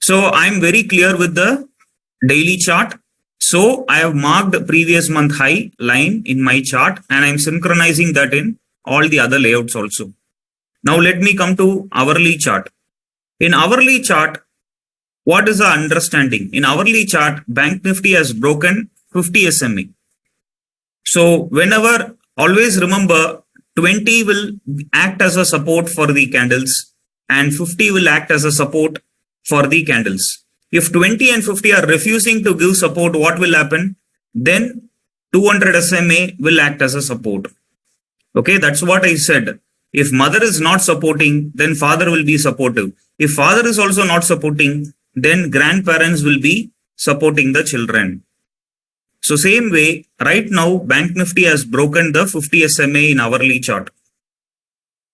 So I'm very clear with the daily chart. So I have marked previous month high line in my chart and I'm synchronizing that in all the other layouts also. Now let me come to hourly chart. In hourly chart, what is the understanding? In hourly chart, Bank Nifty has broken 50 SMA. So whenever, always remember 20 will act as a support for the candles and 50 will act as a support for the candles. If 20 and 50 are refusing to give support, what will happen? Then 200 SMA will act as a support. Okay, that's what I said. If mother is not supporting, then father will be supportive. If father is also not supporting, then grandparents will be supporting the children. So same way, right now, Bank Nifty has broken the 50 SMA in hourly chart.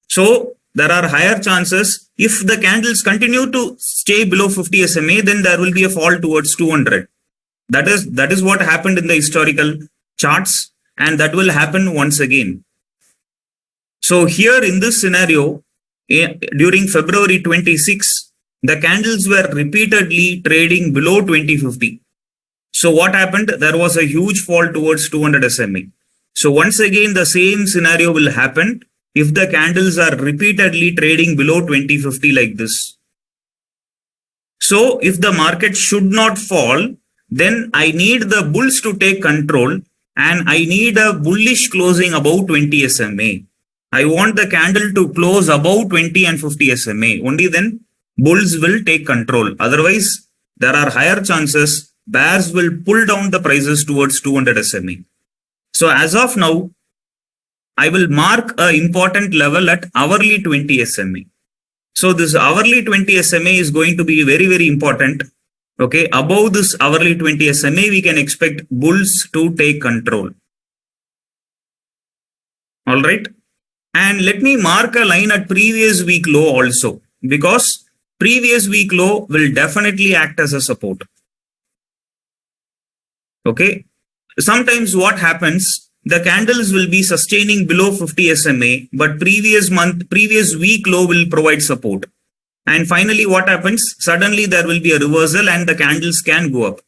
So there are higher chances. If the candles continue to stay below 50 SMA, then there will be a fall towards 200. That is what happened in the historical charts, and that will happen once again. So here in this scenario, during February 26, the candles were repeatedly trading below 2050. So what happened? There was a huge fall towards 200 SMA. So once again, the same scenario will happen if the candles are repeatedly trading below 2050 like this. So if the market should not fall, then I need the bulls to take control and I need a bullish closing above 20 SMA. I want the candle to close above 20 and 50 SMA. Only then bulls will take control. Otherwise, there are higher chances bears will pull down the prices towards 200 SMA. So as of now, I will mark an important level at hourly 20 SMA. So this hourly 20 SMA is going to be very, very important. Okay, above this hourly 20 SMA, we can expect bulls to take control. All right. And let me mark a line at previous week low also, because previous week low will definitely act as a support. Okay. Sometimes what happens, the candles will be sustaining below 50 SMA, but previous week low will provide support. And finally, what happens? Suddenly there will be a reversal and the candles can go up.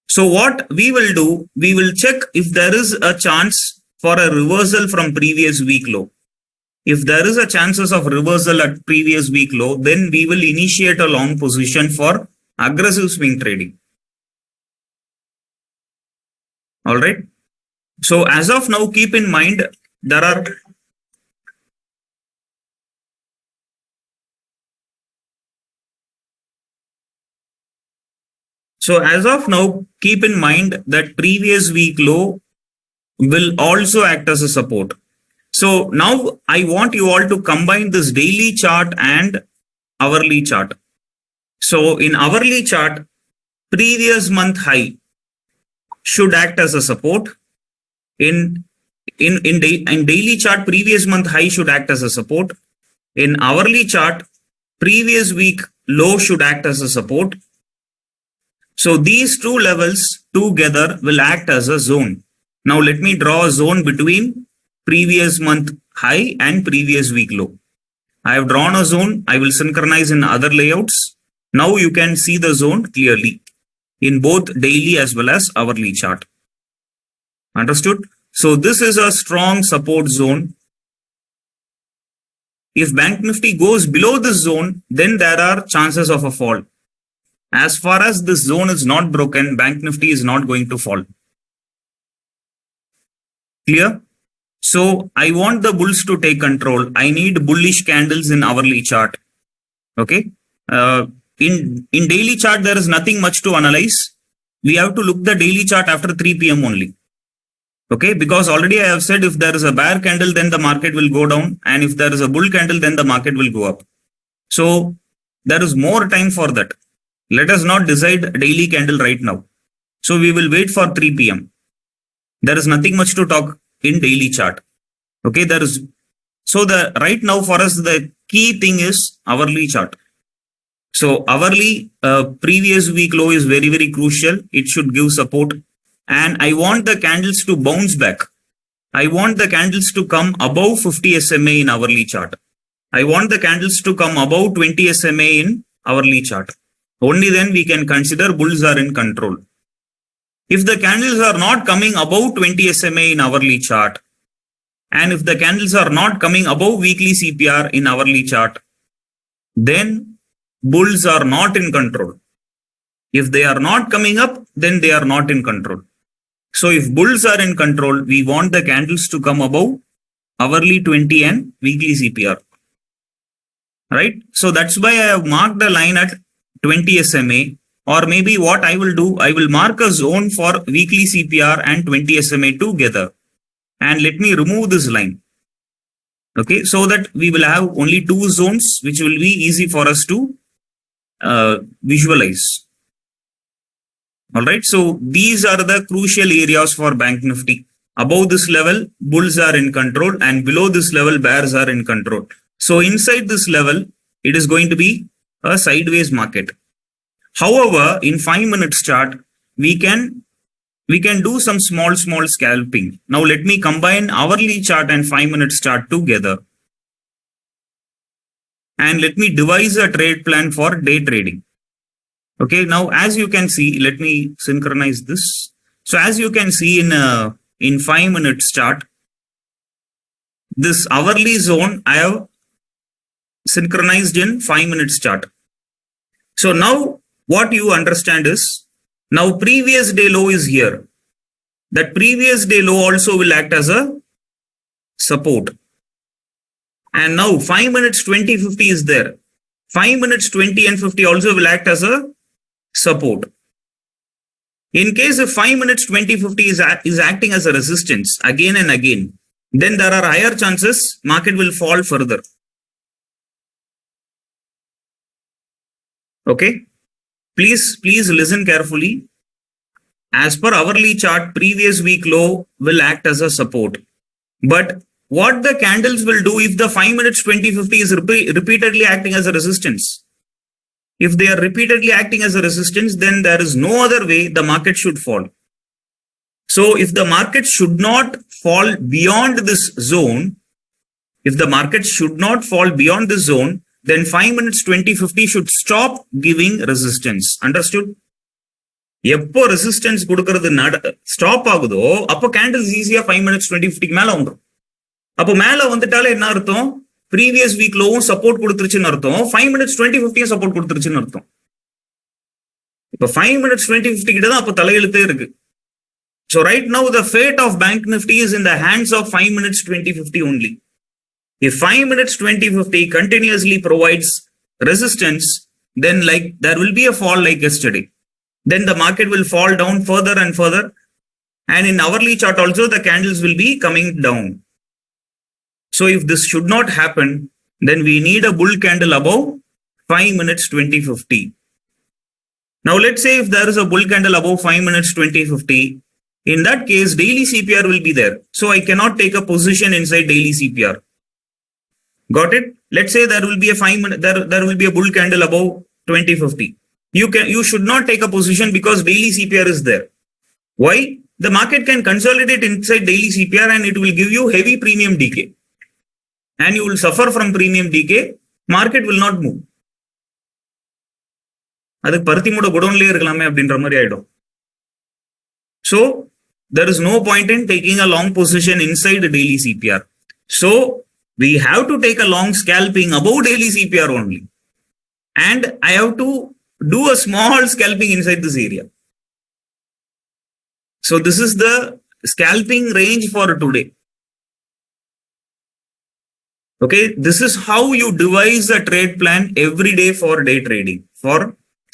So what we will do, we will check if there is a chance for a reversal from previous week low. If there is a chances of reversal at previous week low, then we will initiate a long position for aggressive swing trading. All right. So as of now, keep in mind, there are keep in mind that previous week low will also act as a support. So now I want you all to combine this daily chart and hourly chart. So in hourly chart, previous month high should act as a support. In daily chart, previous month high should act as a support. In hourly chart, previous week low should act as a support. So these two levels together will act as a zone. Now let me draw a zone between previous month high and previous week low. I have drawn a zone. I will synchronize in other layouts. Now you can see the zone clearly in both daily as well as hourly chart. Understood? So this is a strong support zone. If Bank Nifty goes below this zone, then there are chances of a fall. As far as this zone is not broken, Bank Nifty is not going to fall. Clear? So I want the bulls to take control. I need bullish candles in hourly chart. Okay. In daily chart, there is nothing much to analyze. We have to look the daily chart after 3 p.m. only. Okay. Because already I have said if there is a bear candle, then the market will go down. And if there is a bull candle, then the market will go up. So there is more time for that. Let us not decide daily candle right now. So we will wait for 3 p.m. There is nothing much to talk in daily chart. Okay, right now for us, the key thing is hourly chart. So hourly previous week low is very, very crucial. It should give support. And I want the candles to bounce back. I want the candles to come above 50 SMA in hourly chart. I want the candles to come above 20 SMA in hourly chart. Only then we can consider bulls are in control. If the candles are not coming above 20 SMA in hourly chart, and if the candles are not coming above weekly CPR in hourly chart, then bulls are not in control. If they are not coming up, then they are not in control. So if bulls are in control, we want the candles to come above hourly 20 and weekly CPR. Right? So that's why I have marked a line at 20 SMA, or maybe what I will do, I will mark a zone for weekly CPR and 20 SMA together. And let me remove this line. Okay, so that we will have only two zones, which will be easy for us to visualize. All right, so these are the crucial areas for Bank Nifty. Above this level, bulls are in control, and below this level, bears are in control. So inside this level, it is going to be a sideways market. However, in 5 minutes chart, we can do some small scalping. Now let me combine hourly chart and 5 minutes chart together. And let me devise a trade plan for day trading. Okay, now as you can see, let me synchronize this. So as you can see in 5 minutes chart, this hourly zone I have synchronized in 5 minutes chart. So now what you understand is, now previous day low is here. That previous day low also will act as a support. And now 5 minutes 20, 50 is there. 5 minutes 20 and 50 also will act as a support. In case if 5 minutes 20, 50 is acting as a resistance again and again, then there are higher chances market will fall further. Okay, please listen carefully. As per hourly chart, previous week low will act as a support. But what the candles will do if the 5 minutes 20, 50 is repeatedly acting as a resistance? If they are repeatedly acting as a resistance, then there is no other way the market should fall. So if the market should not fall beyond this zone, then 5 minutes 20, 50 should stop giving resistance. Understood? எப்போ resistance கொடுக்கிறது stop ஆகுதோ அப்போ candles ஈஸியா 5 minutes 20, 50 மேல வந்துடும். அப்போ மேல வந்துட்டாலே என்ன அர்த்தம்? ப்ரீவியஸ் வீக் லோவும் சப்போர்ட் கொடுத்துருச்சுன்னு அர்த்தம். 5 minutes 20, 50 சப்போர்ட் கொடுத்துருச்சுன்னு அர்த்தம். இப்போ 5 minutes 20, 50 கிட்ட தான் அப்போ தலையெழுத்தே இருக்கு. So right now the fate of Bank Nifty is in the hands of 5 minutes 20, 50 only. If 5 minutes 20, 50 continuously provides resistance, then like there will be a fall like yesterday. Then the market will fall down further and further. And in hourly chart also, the candles will be coming down. So if this should not happen, then we need a bull candle above 5 minutes 20, 50. Now let's say if there is a bull candle above 5 minutes 20, 50, in that case, daily CPR will be there. So I cannot take a position inside daily CPR. Got it? Let's say there will be a 5 minute, there will be a bull candle above 20, 50. You should not take a position because daily CPR is there. Why? The market can consolidate inside daily CPR and it will give you heavy premium decay. And you will suffer from premium decay. Market will not move. அதுக்கு பருத்தி மூட குடோன்லயே இருக்கலாமே அப்படின்ற மாதிரி ஆயிடும். So there is no point in taking a long position inside the daily CPR. So we have to take a long scalping above daily CPR only. And I have to do a small scalping inside this area. So this is the scalping range for today. Okay, this is how you devise a trade plan every day for day trading, for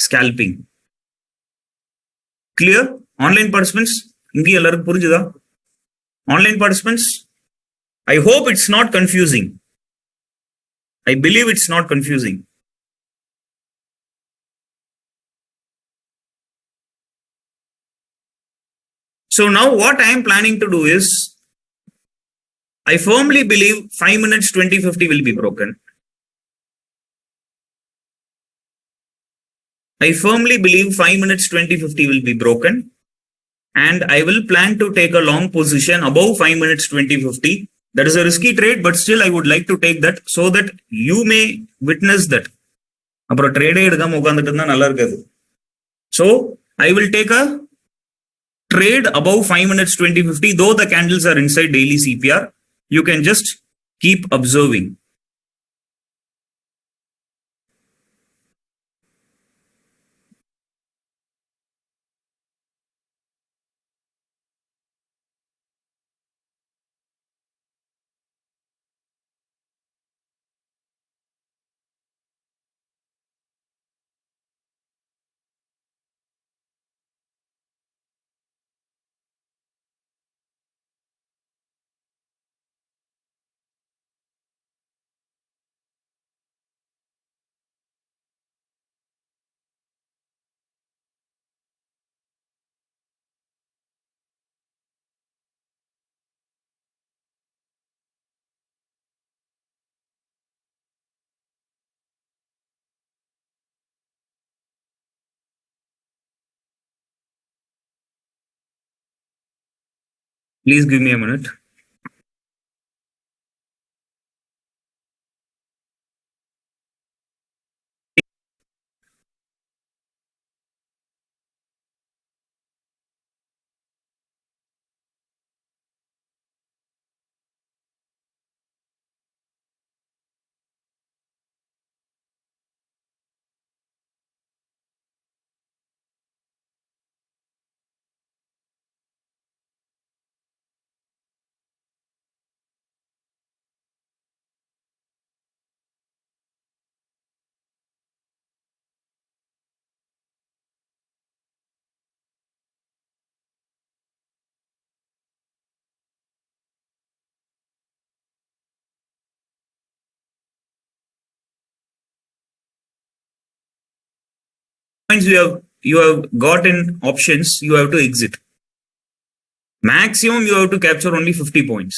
scalping. Clear? Online participants, ingi ellarukku purinjudha? Online participants, I hope it's not confusing. I believe it's not confusing. So now what I am planning to do is, I firmly believe 5 minutes 20, 50 will be broken. I firmly believe 5 minutes 20, 50 will be broken. And I will plan to take a long position above 5 minutes 20, 50. That is a risky trade, but still I would like to take that so that you may witness that. அப்புறம் ட்ரேடே எடுக்காம உட்காந்துட்டு இருந்தா நல்லா இருக்காது. So I will take a trade above 5 minutes 2050, though the candles are inside daily CPR. You can just keep observing. Please give me a minute. Points you have got in options, you have to exit. Maximum you have to capture only 50 points.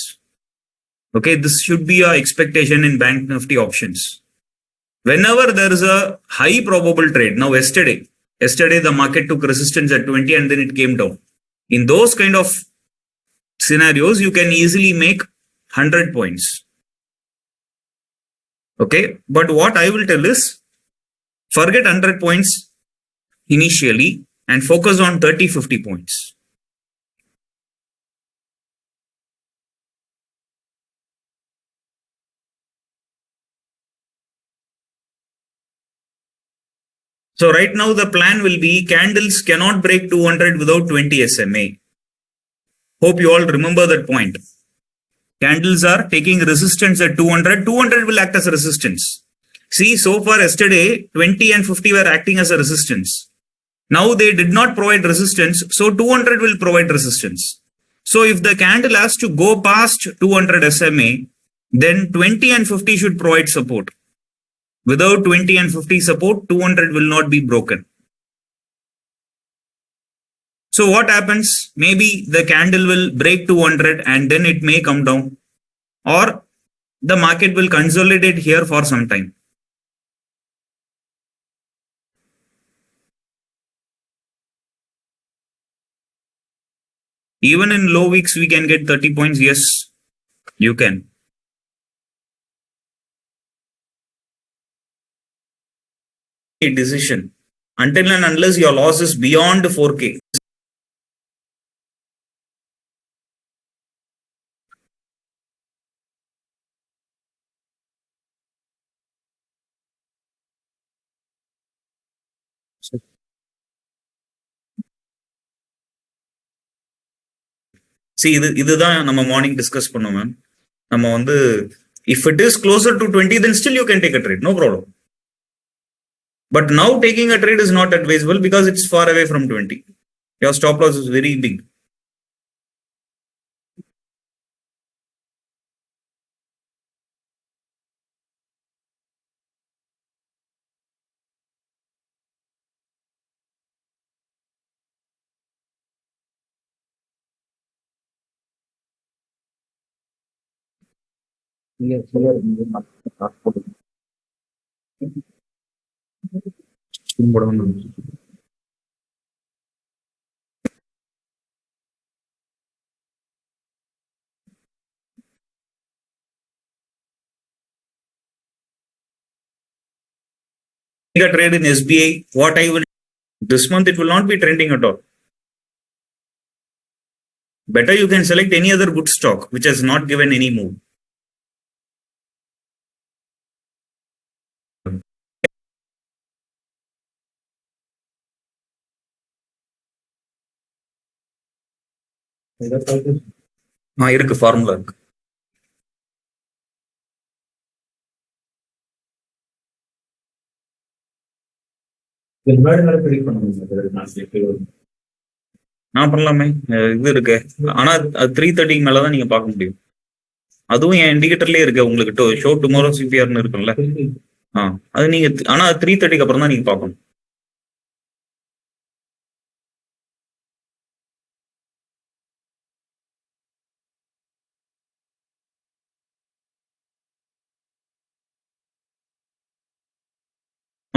Okay, this should be your expectation in Bank Nifty options. Whenever there is a high probable trade, now yesterday the market took resistance at 20 and then it came down. In those kind of scenarios, you can easily make 100 points. Okay, but what I will tell is forget 100 points initially and focus on 30-50 points. So right now the plan will be candles cannot break 200 without 20 SMA. Hope you all remember that point. Candles are taking resistance at 200. 200 will act as a resistance. See, so far yesterday 20 and 50 were acting as a resistance. Now they did not provide resistance, so 200 will provide resistance. So if the candle has to go past 200 SMA, then 20 and 50 should provide support. Without 20 and 50 support, 200 will not be broken. So what happens? Maybe the candle will break 200 and then it may come down, or the market will consolidate here for some time. Even in low weeks, we can get 30 points. Yes, you can. A decision until and unless your loss is beyond 4K. See, இதுதான் நம்ம morning discuss பண்ணோம் ma'am. நம்ம வந்து if it is closer to 20, then still you can take a trade, no problem. But now taking a trade is not advisable because it's far away from 20. Your stop loss is very big. take a trade in SBI, what I will this month it will not be trending at all. Better you can select any other good stock which has not given any move. இருக்கு formula இருக்கு. நான் பண்ணலாமே, இது இருக்கு. ஆனா அது 3:30 மேலதான் நீங்க பார்க்க முடியும். அதுவும் என் இண்டிகேட்டர்லயே இருக்கு உங்களுக்கு. ஷோ டுமாரோ சிபிஆர்னு இருக்குல்ல, அது நீங்க ஆனா 3:30 அப்புறம் தான் நீங்க பார்க்கணும்.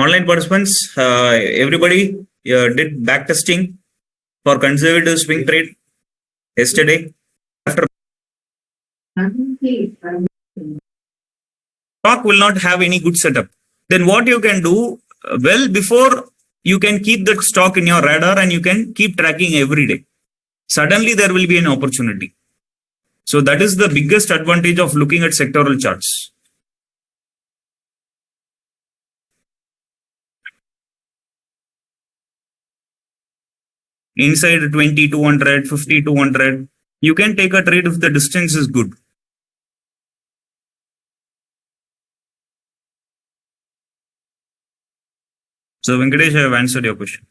Online participants, everybody did back testing for conservative swing trade yesterday. After stock will not have any good setup, then what you can do, well before you can keep that stock in your radar and you can keep tracking every day. Suddenly there will be an opportunity. So that is the biggest advantage of looking at sectoral charts. Inside 20-200, 50-200, you can take a trade if the distance is good. So Venkatesh, I have answered your question.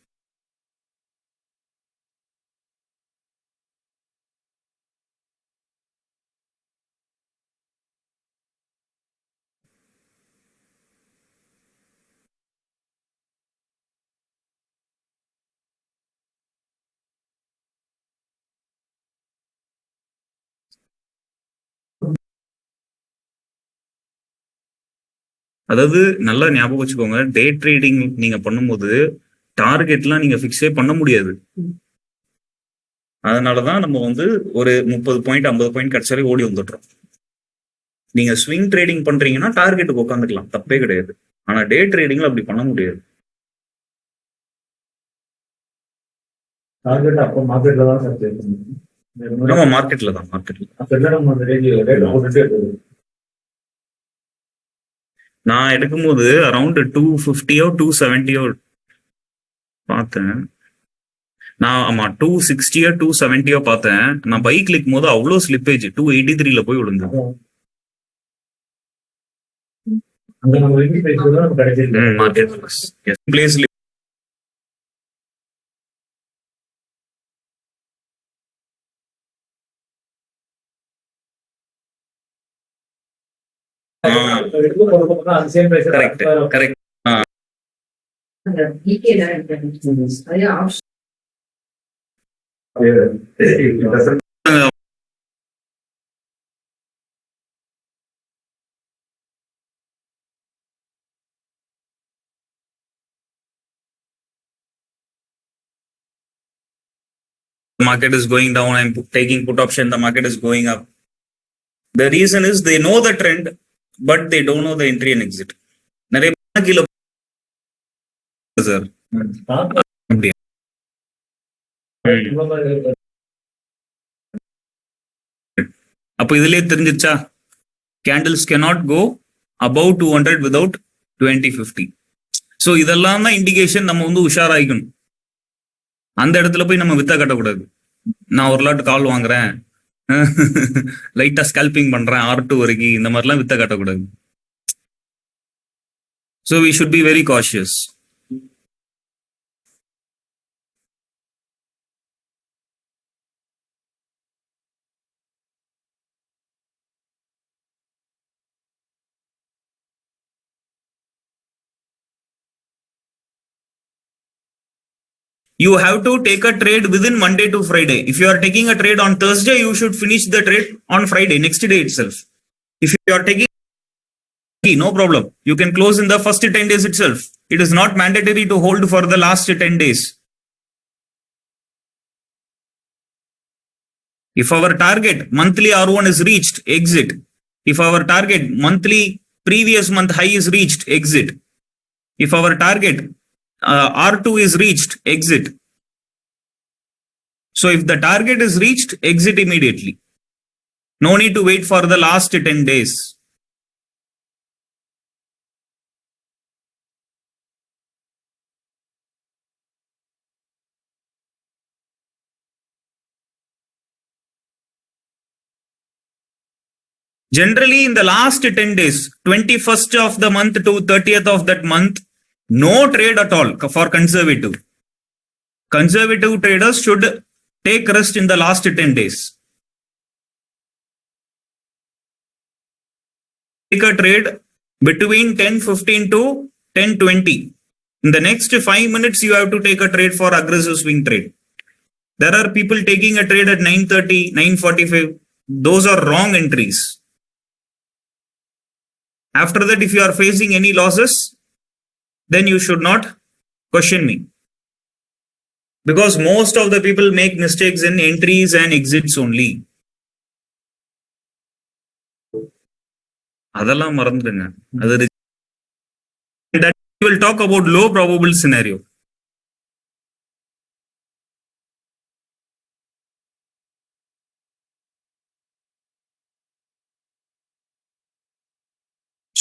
அதாவது நல்லா ஞாபகம் வச்சுக்கோங்க, டே trading நீங்க பண்ணும்போது டார்கெட்லாம் நீங்க ஃபிக்ஸே பண்ண முடியாது. அதனாலதான் நம்ம ஒரு 30 பாயிண்ட் 50 பாயிண்ட் கிடைச்சாலே ஓடி வந்துடுறோம். நீங்க ஸ்விங் ட்ரேடிங் பண்றீங்கன்னா டார்கெட்டுக்கு உட்காந்துக்கலாம், தப்பே கிடையாது. ஆனா டே ட்ரேடிங்ல அப்படி பண்ண முடியாது. நம்ம மார்க்கெட்ல தான் நான் எடுக்கும்போது அரௌண்ட் 250 270 பார்த்தேன். நான் ஆமா 260 270 பார்த்தேன். நான் பை கிளிக்கும் போது அவ்வளவு ஸ்லிப்பேஜ் 283 போய் விழுந்தது. Market place correct correct. Market is going down, I'm taking put option, the market is going up. The reason is they know the trend but they don't know the entry and exit. நிறைய கீழ sir அப்ப இதுலயே தெரிஞ்சிருச்சா, candles cannot go above 200 without 2050. so இதெல்லாம் தான் indication. நம்ம உஷாராயிக்கணும். அந்த இடத்துல போய் நம்ம வித்த கட்டக்கூடாது. நான் ஒரு லாட் கால் வாங்குறேன், லைட்டா ஸ்கல்பிங் பண்றேன் R2 வரைக்கும், இந்த மாதிரிலாம் வித்த காட்டக்கூடாது. So we should be very cautious. You have to take a trade within Monday to Friday. If you are taking a trade on Thursday, you should finish the trade on Friday, next day itself. If you are taking, no problem. You can close in the first 10 days itself. It is not mandatory to hold for the last 10 days. If our target monthly R1 is reached, exit. If our target monthly previous month high is reached, exit. If our target R2 is reached, exit. So if the target is reached, exit immediately. No need to wait for the last 10 days. Generally, in the last 10 days, 21st of the month to 30th of that month, no trade at all for conservative. Conservative traders should take rest in the last 10 days. Take a trade between 10:15 to 10:20. In the next 5 minutes, you have to take a trade for aggressive swing trade. There are people taking a trade at 9:30, 9:45. Those are wrong entries. After that, if you are facing any losses, then you should not question me. Because most of the people make mistakes in entries and exits only. அதெல்லாம் மறந்துடுங்க. That we will talk about low probable scenario.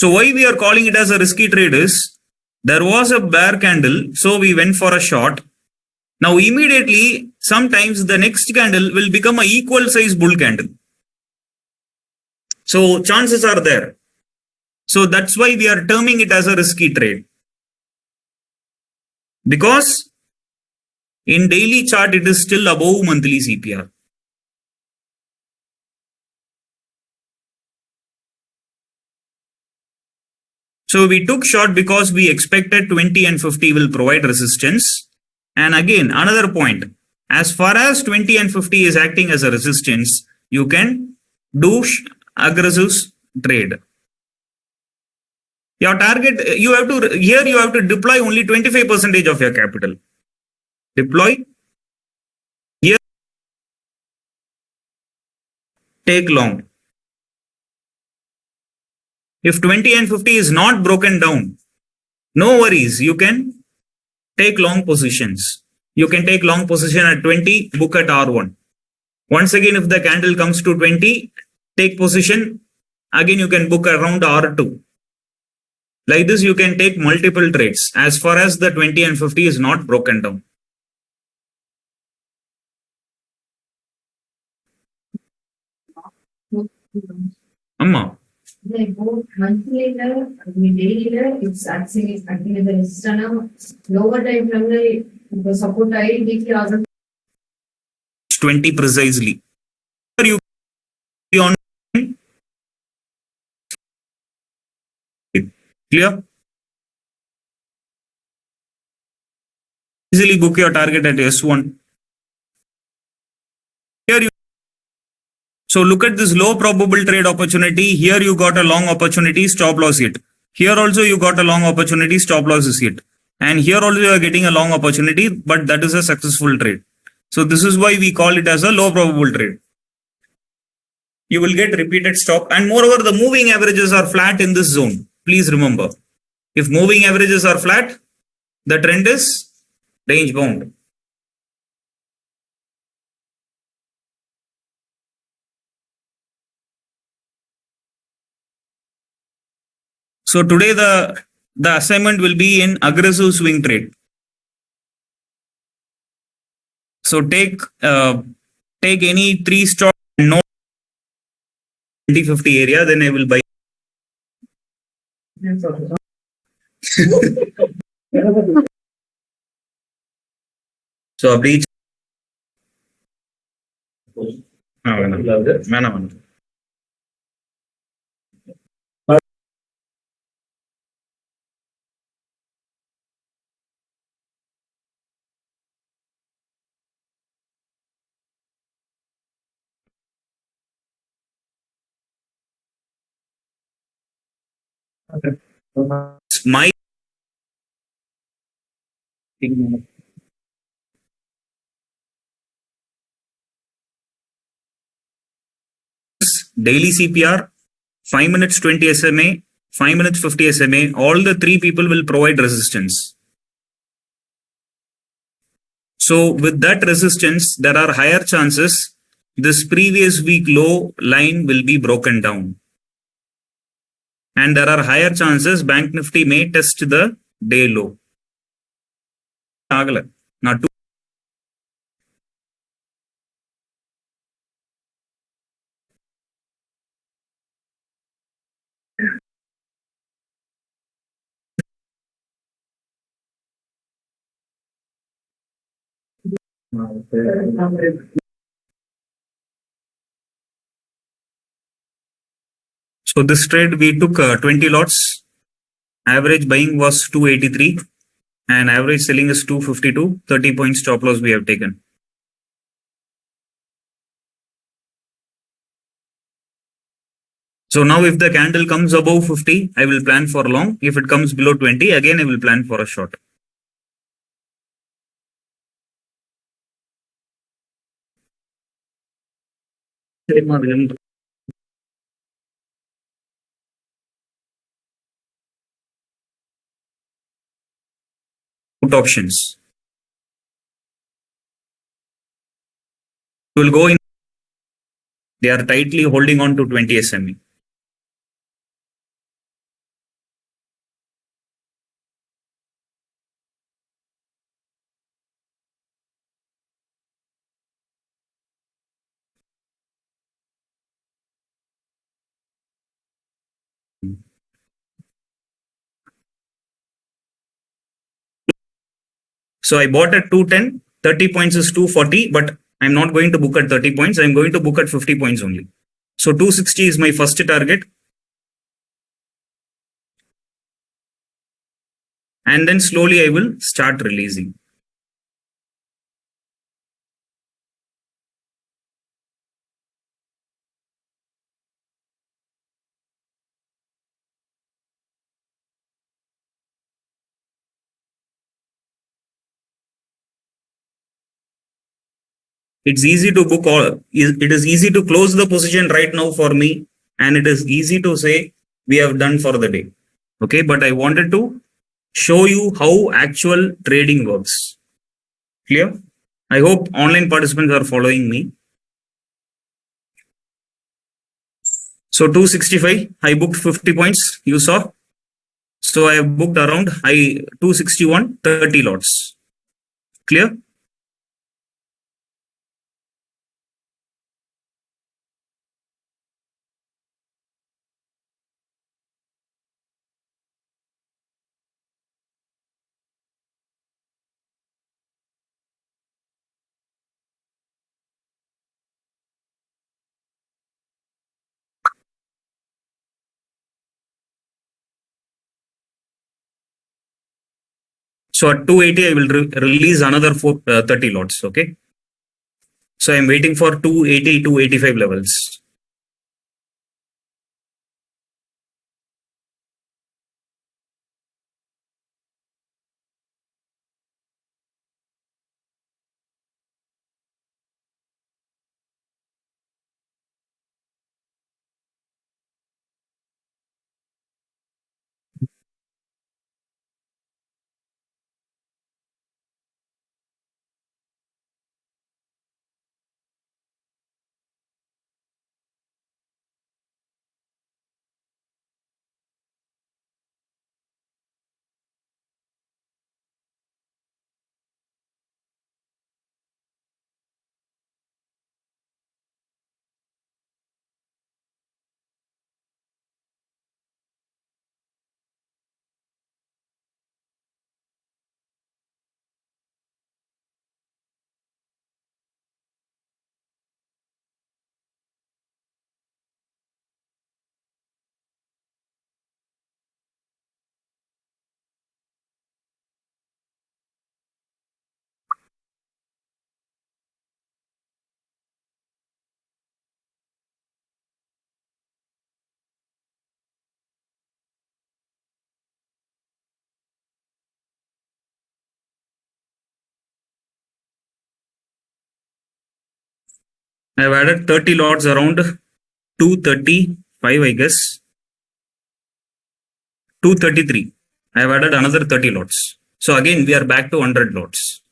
So why we are calling it as a risky trade is, there was a bear candle, so we went for a short. Now immediately, sometimes the next candle will become an equal size bull candle. So chances are there. So that's why we are terming it as a risky trade. Because in daily chart, it is still above monthly CPR. So we took short because we expected 20 and 50 will provide resistance. And again, another point, as far as 20 and 50 is acting as a resistance, you can do aggressive trade. Your target, you have to deploy only 25% of your capital. Deploy. Here, take long. If 20 and 50 is not broken down, no worries. You can take long positions. You can take long position at 20, book at R1. Once again, if the candle comes to 20, take position. Again, you can book around R2. Like this, you can take multiple trades as far as the 20 and 50 is not broken down. Amma. Like both monthly daily it's actually acting as a resistance. Lower time the support weekly also 20 precisely. You on clear? Easily book your target at S1. Here you. So look at this low probable trade opportunity. Here you got a long opportunity, stop loss hit. Here also you got a long opportunity, stop loss is hit. And here also you are getting a long opportunity, but that is a successful trade. So this is why we call it as a low probable trade. You will get repeated stop, and moreover the moving averages are flat in this zone. Please remember, if moving averages are flat, the trend is range bound. So today the assignment will be in aggressive swing trade. So take any 3 stock and no 20-50 area, then I will buy. So அப்படி வேணாம். My daily CPR, 5 minutes 20 SMA, 5 minutes 50 SMA, all the three people will provide resistance. So with that resistance, there are higher chances this previous week low line will be broken down. And there are higher chances Bank Nifty may test the day low. Not too. So this trade we took 20 lots. Average buying was 283 and average selling is 252. 30 points stop loss we have taken. So now if the candle comes above 50, I will plan for long. If it comes below 20, again I will plan for a short. Put options. Will go in. They are tightly holding on to 20 SMA. So I bought at 210, 30 points is 240, but I'm not going to book at 30 points. I'm going to book at 50 points only. So 260 is my first target. And then slowly I will start releasing. It's easy to book all. It is easy to close the position right now for me. And it is easy to say we have done for the day. Okay. But I wanted to show you how actual trading works. Clear? I hope online participants are following me. So 265, I booked 50 points. You saw. So I have booked around 261, 30 lots. Clear? So at 280, I will release another 30 lots. Okay. So I'm waiting for 280, 285 levels. I've added 30 lots around 235, I guess. 233. I have added another 30 lots. So again, we are back to 100 lots.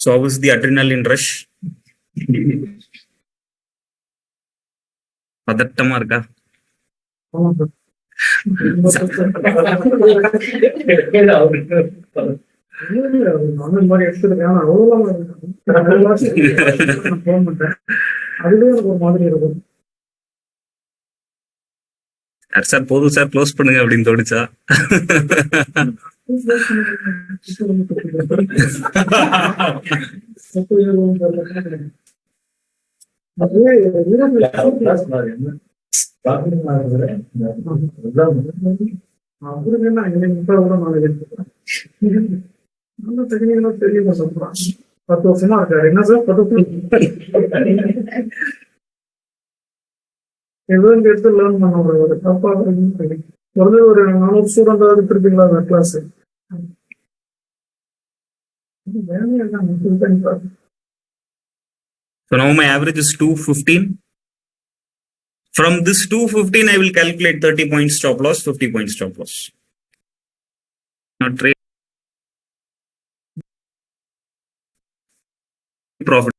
So how was the adrenaline rush? பதட்டமா இருக்கா? Sir போதும் sir close பண்ணுங்க அப்படின்னு தோணுச்சா? பத்து வருஷமா இருக்காரு என்ன sir 10 எதுவும் எடுத்து லேர்ன் பண்ண முடியாது தப்பா ஒரு 400 ஸ்டூடெண்ட் எடுத்துருப்பீங்களா அந்த class So now my average is 215. From this 215, I will calculate 30 points stop loss, 50 points stop loss. Now trade profit.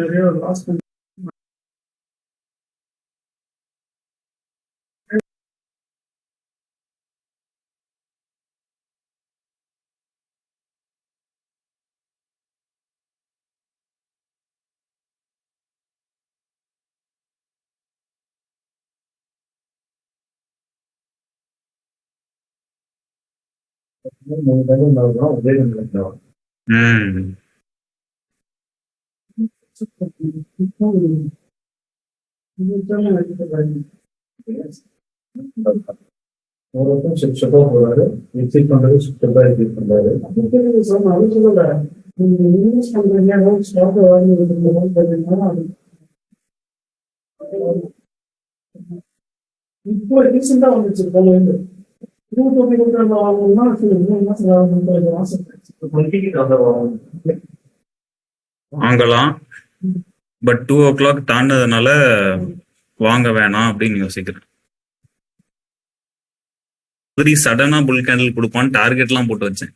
நிறைய லாஸ் Hmm. போறாரு எக்ஸிட் பண்றது சுத்தமா எக்ஸிட் பண்றாரு சொல்லல நீங்க இன்வெஸ்ட் பண்றீங்க ஸ்டாக் வாங்கி இப்போ ரீசெண்டா வந்துச்சு வாங்கலாம், பட் 2 o'clock தாண்டதுனால வாங்க வேணாம் அப்படின்னு யோசிக்கிறேன். சடனா புல் கேண்டில் கொடுப்பான்னு டார்கெட் எல்லாம் போட்டு வச்சேன்.